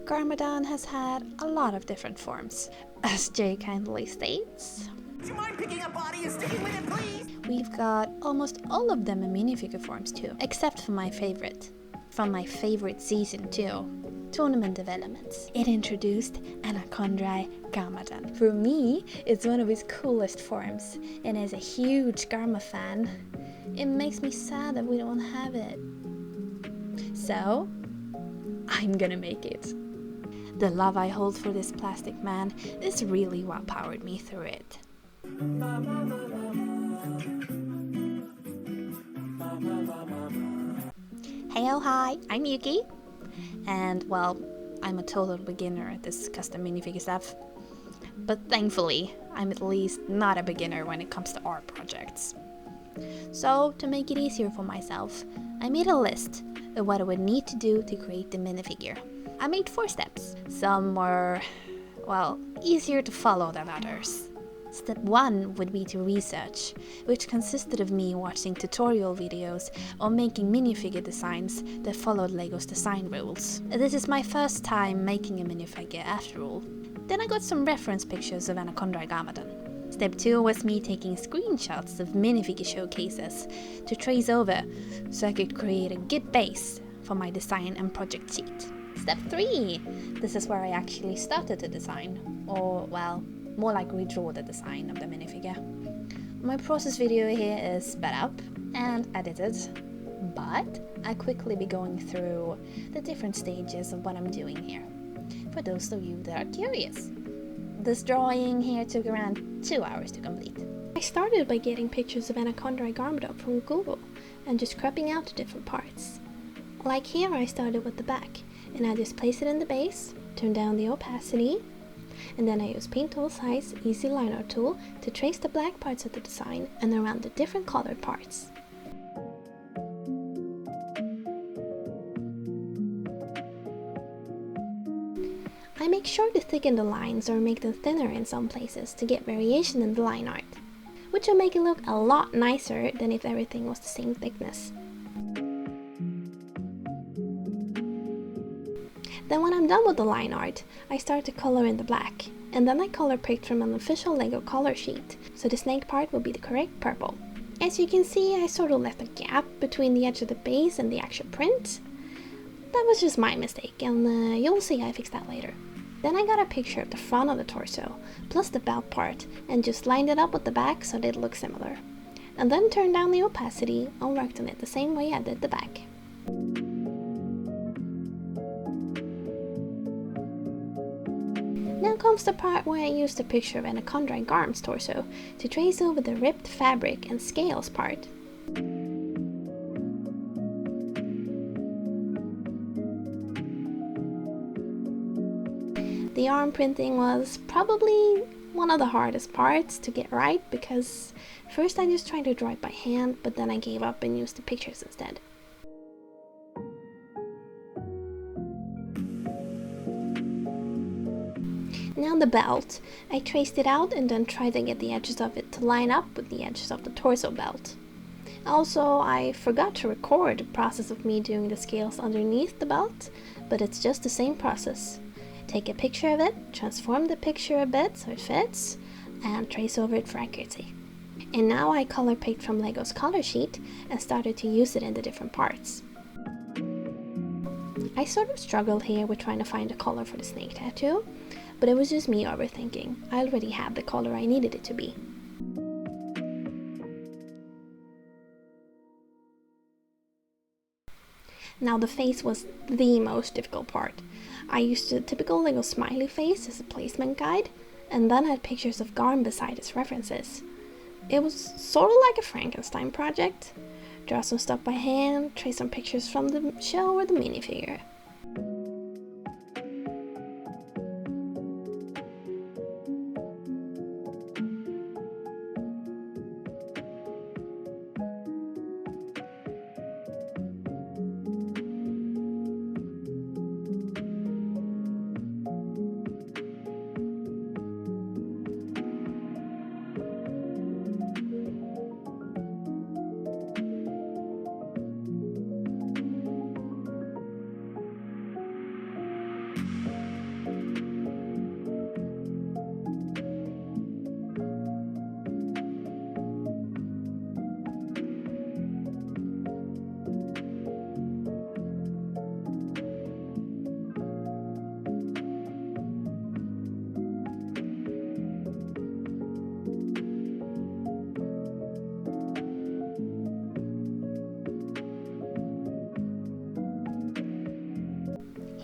GARMADON has had a lot of different forms, as Jay kindly states. Do you mind picking a body and sticking with it, please? We've got almost all of them in minifigure forms too, except for my favorite. From my favorite season too, Tournament Developments. It introduced ANACRONDRAI GARMADON. For me, it's one of its coolest forms, and as a huge Garma fan, it makes me sad that we don't have it. So, I'm gonna make it. The love I hold for this plastic man is really what powered me through it. Heyo Hi, I'm Yuki, and well, I'm a total beginner at this custom minifigure stuff, but thankfully, I'm at least not a beginner when it comes to art projects. So, to make it easier for myself, I made a list of what I would need to do to create the minifigure. I made 4 steps. Some were, well, easier to follow than others. Step 1 would be to research, which consisted of me watching tutorial videos on making minifigure designs that followed LEGO's design rules. This is my first time making a minifigure after all. Then I got some reference pictures of ANACRONDRAI GARMADON. Step 2 was me taking screenshots of minifigure showcases to trace over so I could create a good base for my design and project sheet. Step 3! This is where I actually started to design, or well, more like redraw the design of the minifigure. My process video here is sped up and edited, but I quickly be going through the different stages of what I'm doing here, for those of you that are curious. This drawing here took around 2 hours to complete. I started by getting pictures of ANACRONDRAI GARMADON from Google and just cropping out the different parts. Like here, I started with the back, and I just place it in the base, turn down the opacity, and then I use Paint Tool Size Easy Line Art tool to trace the black parts of the design and around the different colored parts. I make sure to thicken the lines or make them thinner in some places to get variation in the line art, which will make it look a lot nicer than if everything was the same thickness. Then when I'm done with the line art, I start to color in the black, and then I color picked from an official LEGO color sheet, so the snake part will be the correct purple. As you can see, I sort of left a gap between the edge of the base and the actual print. That was just my mistake, and you'll see I fixed that later. Then I got a picture of the front of the torso, plus the belt part, and just lined it up with the back so they'd look similar. And then turned down the opacity and worked on it the same way I did the back. Now comes the part where I used a picture of ANACRONDRAI Garm's torso to trace over the ripped fabric and scales part. The arm printing was probably one of the hardest parts to get right because first I just tried to draw it by hand, but then I gave up and used the pictures instead. Now the belt, I traced it out and then tried to get the edges of it to line up with the edges of the torso belt. Also, I forgot to record the process of me doing the scales underneath the belt, but it's just the same process. Take a picture of it, transform the picture a bit so it fits, and trace over it for accuracy. And now I color picked from LEGO's color sheet and started to use it in the different parts. I sort of struggled here with trying to find a color for the snake tattoo, but it was just me overthinking. I already had the color I needed it to be. Now the face was the most difficult part. I used a typical LEGO smiley face as a placement guide, and then had pictures of Garm beside its references. It was sort of like a Frankenstein project. Draw some stuff by hand, trace some pictures from the show or the minifigure.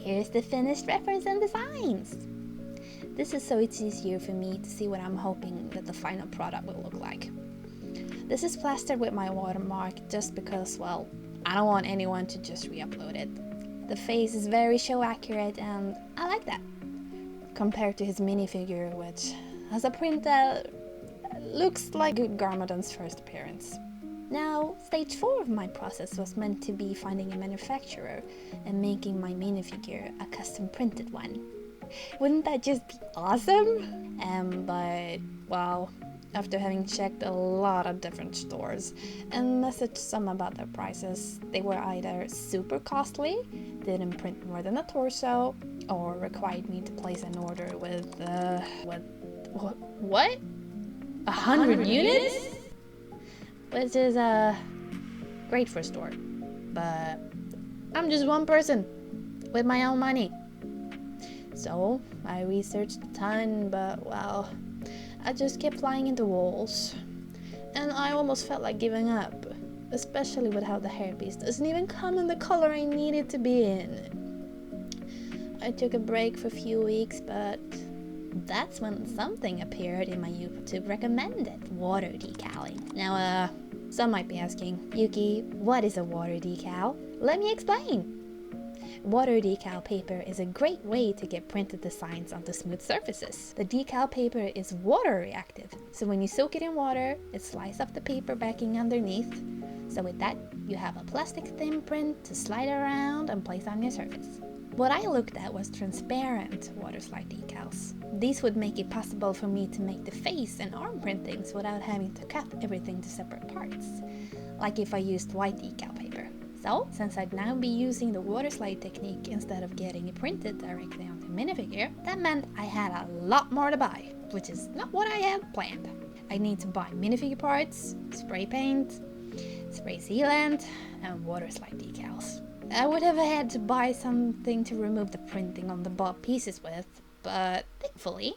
here's the finished reference and designs. This is so it's easier for me to see what I'm hoping that the final product will look like. This is plastered with my watermark just because, well, I don't want anyone to just re-upload it. The face is very show accurate and I like that. Compared to his minifigure, which has a print that looks like GARMADON's first appearance. Now, stage 4 of my process was meant to be finding a manufacturer and making my minifigure a custom printed one. Wouldn't that just be awesome? But, well, after having checked a lot of different stores and messaged some about their prices, they were either super costly, didn't print more than a torso, or required me to place an order with, what? 100 units? Which is, great for a store. But I'm just one person with my own money. So I researched a ton, but well, I just kept flying into walls. And I almost felt like giving up, especially with how the hairpiece doesn't even come in the color I need it to be in. I took a break for a few weeks, but that's when something appeared in my YouTube recommended, water decaling. Now, some might be asking, Yuki, what is a water decal? Let me explain. Water decal paper is a great way to get printed designs onto smooth surfaces. The decal paper is water reactive, so when you soak it in water, it slides off the paper backing underneath. So with that, you have a plastic thin print to slide around and place on your surface. What I looked at was transparent water slide decals. These would make it possible for me to make the face and arm printings without having to cut everything to separate parts, like if I used white decal paper. So, since I'd now be using the water slide technique instead of getting it printed directly onto a minifigure, that meant I had a lot more to buy, which is not what I had planned. I need to buy minifigure parts, spray paint, spray sealant, and water slide decals. I would have had to buy something to remove the printing on the bob pieces with, but thankfully,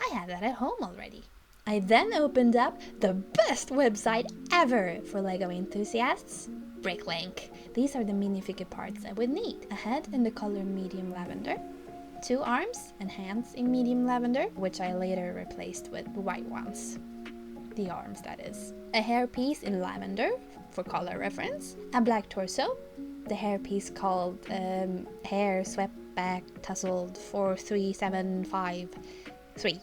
I had that at home already. I then opened up the best website ever for LEGO enthusiasts, Bricklink. These are the minifigure parts I would need. A head in the color medium lavender, 2 arms and hands in medium lavender, which I later replaced with white ones. The arms, that is. A hairpiece in lavender for color reference, a black torso, the hairpiece called Hair Swept Back Tousled 43753,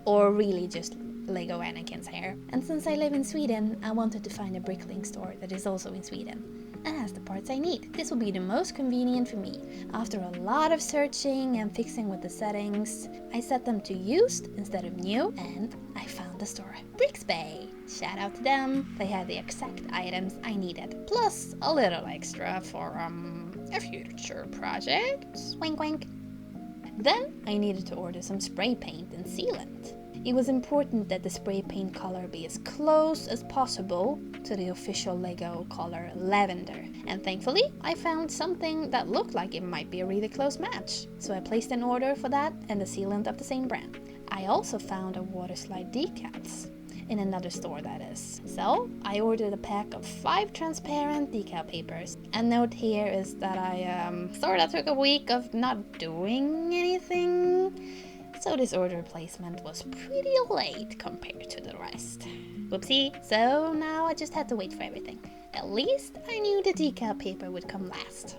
or really just Lego Anakin's hair. And since I live in Sweden, I wanted to find a Bricklink store that is also in Sweden and has the parts I need. This will be the most convenient for me. After a lot of searching and fixing with the settings, I set them to used instead of new, and I found the store Brixbay. Shout out to them. They had the exact items I needed, plus a little extra for a future project. Wink wink. Then I needed to order some spray paint and sealant. It was important that the spray paint color be as close as possible to the official LEGO color lavender. And thankfully, I found something that looked like it might be a really close match. So I placed an order for that and the sealant of the same brand. I also found a water slide decals in another store, that is. So I ordered a pack of 5 transparent decal papers. A note here is that I sort of took a week of not doing anything. So this order placement was pretty late compared to the rest. Whoopsie. So now I just had to wait for everything. At least I knew the decal paper would come last.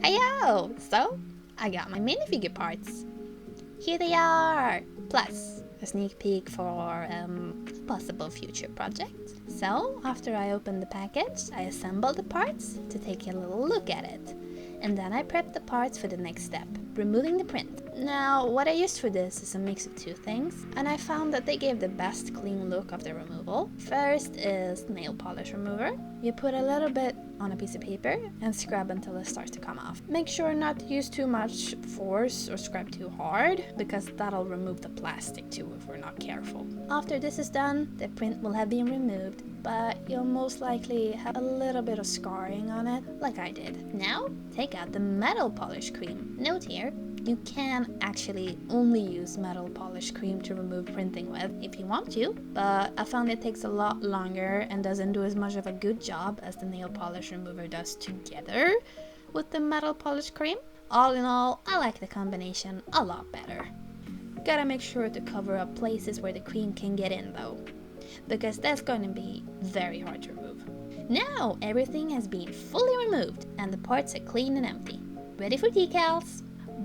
Heyo! So I got my minifigure parts. Here they are! Plus a sneak peek for a possible future project. So, after I opened the package, I assembled the parts to take a little look at it. And then I prepped the parts for the next step, removing the print. Now, what I used for this is a mix of 2 things, and I found that they gave the best clean look of the removal. First is nail polish remover. You put a little bit on a piece of paper and scrub until it starts to come off. Make sure not to use too much force or scrub too hard, because that'll remove the plastic too if we're not careful. After this is done, the print will have been removed, but you'll most likely have a little bit of scarring on it, like I did. Now, take out the metal polish cream. Note here, You can actually only use metal polish cream to remove printing with if you want to, but I found it takes a lot longer and doesn't do as much of a good job as the nail polish remover does together with the metal polish cream. All in all, I like the combination a lot better. Gotta make sure to cover up places where the cream can get in though, because that's going to be very hard to remove. Now everything has been fully removed and the parts are clean and empty, ready for decals.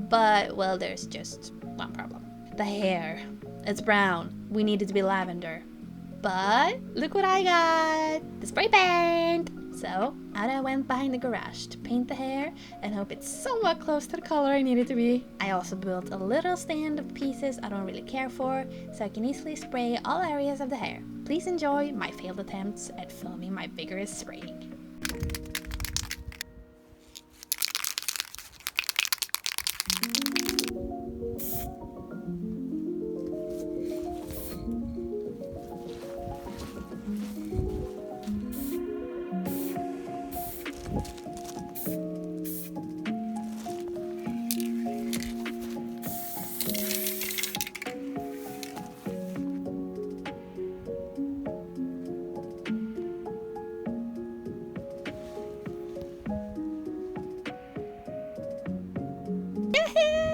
But well, there's just one problem. The hair. It's brown. We need it to be lavender. But look what I got! The spray paint! So out I went behind the garage to paint the hair and hope it's somewhat close to the color I need it to be. I also built a little stand of pieces I don't really care for, so I can easily spray all areas of the hair. Please enjoy my failed attempts at filming my vigorous spraying.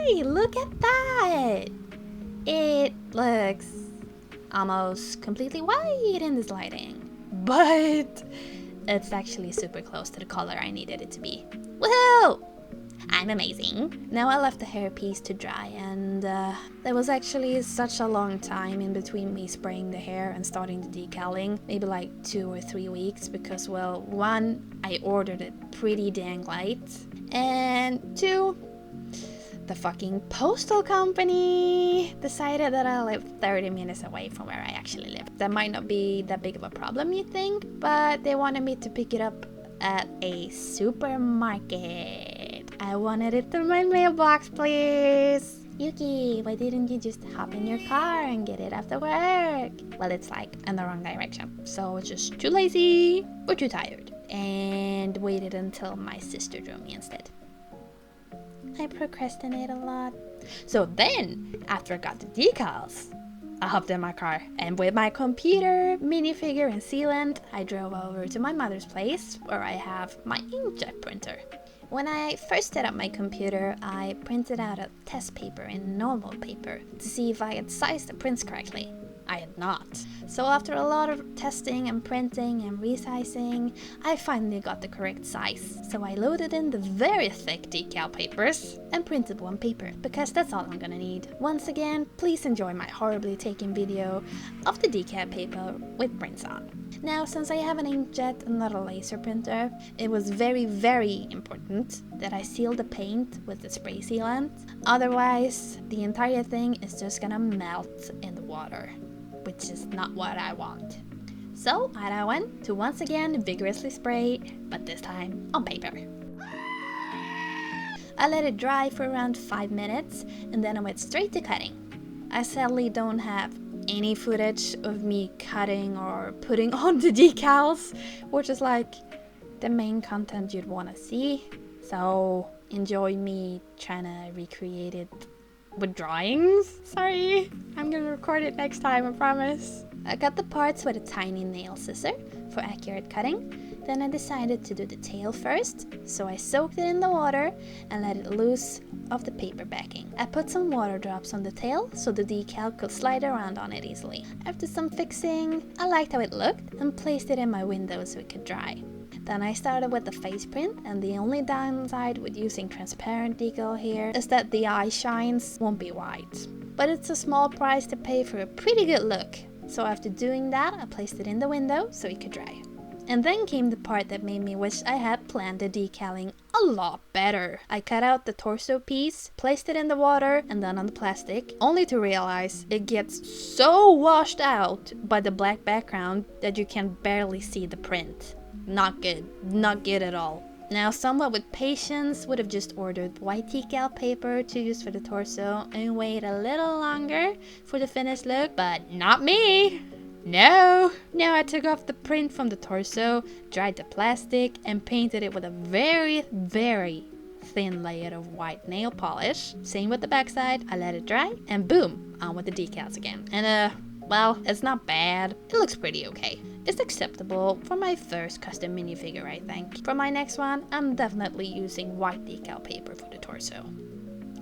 Hey, look at that! It looks almost completely white in this lighting, but it's actually super close to the color I needed it to be. Woohoo! I'm amazing. Now I left the hairpiece to dry, and there was actually such a long time in between me spraying the hair and starting the decaling, maybe like 2 or 3 weeks, because well, 1, I ordered it pretty dang late, and 2, the fucking postal company decided that I live 30 minutes away from where I actually live. That might not be that big of a problem, you think, but they wanted me to pick it up at a supermarket. I wanted it in my mailbox, please. Yuki, why didn't you just hop in your car and get it after work? Well, it's like in the wrong direction, so just too lazy or too tired, and waited until my sister drove me instead. I procrastinate a lot. So then, after I got the decals, I hopped in my car, and with my computer, minifigure, and sealant, I drove over to my mother's place where I have my inkjet printer. When I first set up my computer, I printed out a test paper in normal paper to see if I had sized the prints correctly. I had not. So after a lot of testing and printing and resizing, I finally got the correct size. So I loaded in the very thick decal papers and printed one paper, because that's all I'm gonna need. Once again, please enjoy my horribly taken video of the decal paper with prints on. Now, since I have an inkjet and not a laser printer, it was very, very important that I seal the paint with the spray sealant. Otherwise, the entire thing is just gonna melt in the water, which is not what I want. So I went to once again vigorously spray, but this time on paper. I let it dry for around 5 minutes, and then I went straight to cutting. I sadly don't have any footage of me cutting or putting on the decals, which is like the main content you'd want to see. So enjoy me trying to recreate it with drawings. Sorry, I'm gonna record it next time, I promise. I cut the parts with a tiny nail scissor for accurate cutting. Then I decided to do the tail first, so I soaked it in the water and let it loose of the paper backing. I put some water drops on the tail so the decal could slide around on it easily. After some fixing, I liked how it looked and placed it in my window so it could dry. Then I started with the face print, and the only downside with using transparent decal here is that the eye shines won't be white. But it's a small price to pay for a pretty good look. So after doing that, I placed it in the window so it could dry. And then came the part that made me wish I had planned the decaling a lot better. I cut out the torso piece, placed it in the water and then on the plastic, only to realize it gets so washed out by the black background that you can barely see the print. Not good. Not good at all. Now, someone with patience would have just ordered white decal paper to use for the torso and wait a little longer for the finished look, but not me! No! Now I took off the print from the torso, dried the plastic, and painted it with a very, very thin layer of white nail polish. Same with the backside, I let it dry, and boom, on with the decals again. And well, it's not bad. It looks pretty okay. It's acceptable for my first custom minifigure, I think. For my next one, I'm definitely using white decal paper for the torso.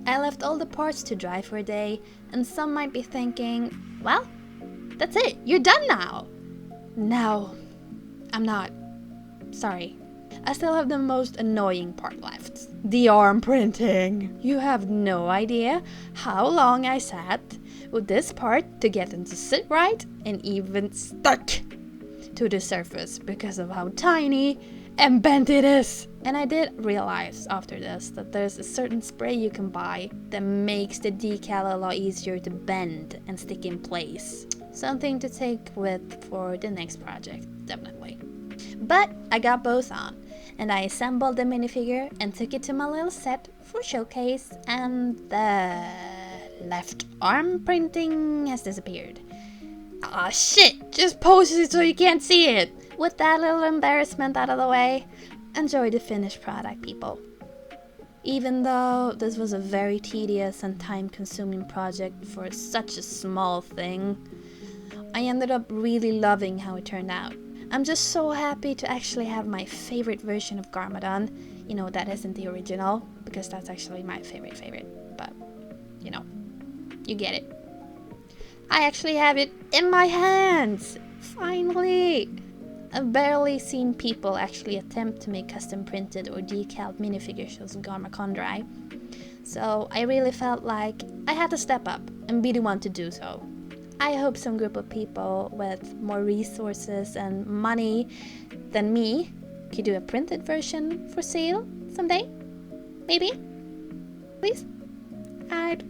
I left all the parts to dry for a day, and some might be thinking, well, that's it, you're done now. No, I'm not. Sorry. I still have the most annoying part left. The arm printing. You have no idea how long I sat with this part to get it to sit right and even stuck to the surface because of how tiny and bent it is. And I did realize after this that there's a certain spray you can buy that makes the decal a lot easier to bend and stick in place. Something to take with for the next project, definitely. But I got both on, and I assembled the minifigure and took it to my little set for showcase, and the left arm printing has disappeared. Aw shit, just post it so you can't see it. With that little embarrassment out of the way, enjoy the finished product, people. Even though this was a very tedious and time-consuming project for such a small thing, I ended up really loving how it turned out. I'm just so happy to actually have my favorite version of GARMADON. You know, that isn't the original, because that's actually my favorite, but, you know, you get it. I actually have it in my hands! Finally! I've barely seen people actually attempt to make custom printed or decaled minifigures of GARMADON, so I really felt like I had to step up and be the one to do so. I hope some group of people with more resources and money than me could do a printed version for sale someday. Maybe. Please. I'd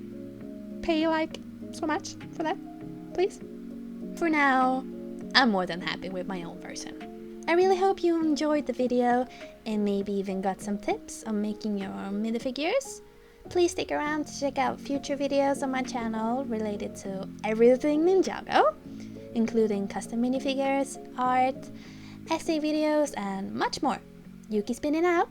pay like so much for that. Please. For now, I'm more than happy with my own version. I really hope you enjoyed the video and maybe even got some tips on making your own minifigures. Please stick around to check out future videos on my channel related to everything Ninjago, including custom minifigures, art, essay videos, and much more. Yuki spinning out.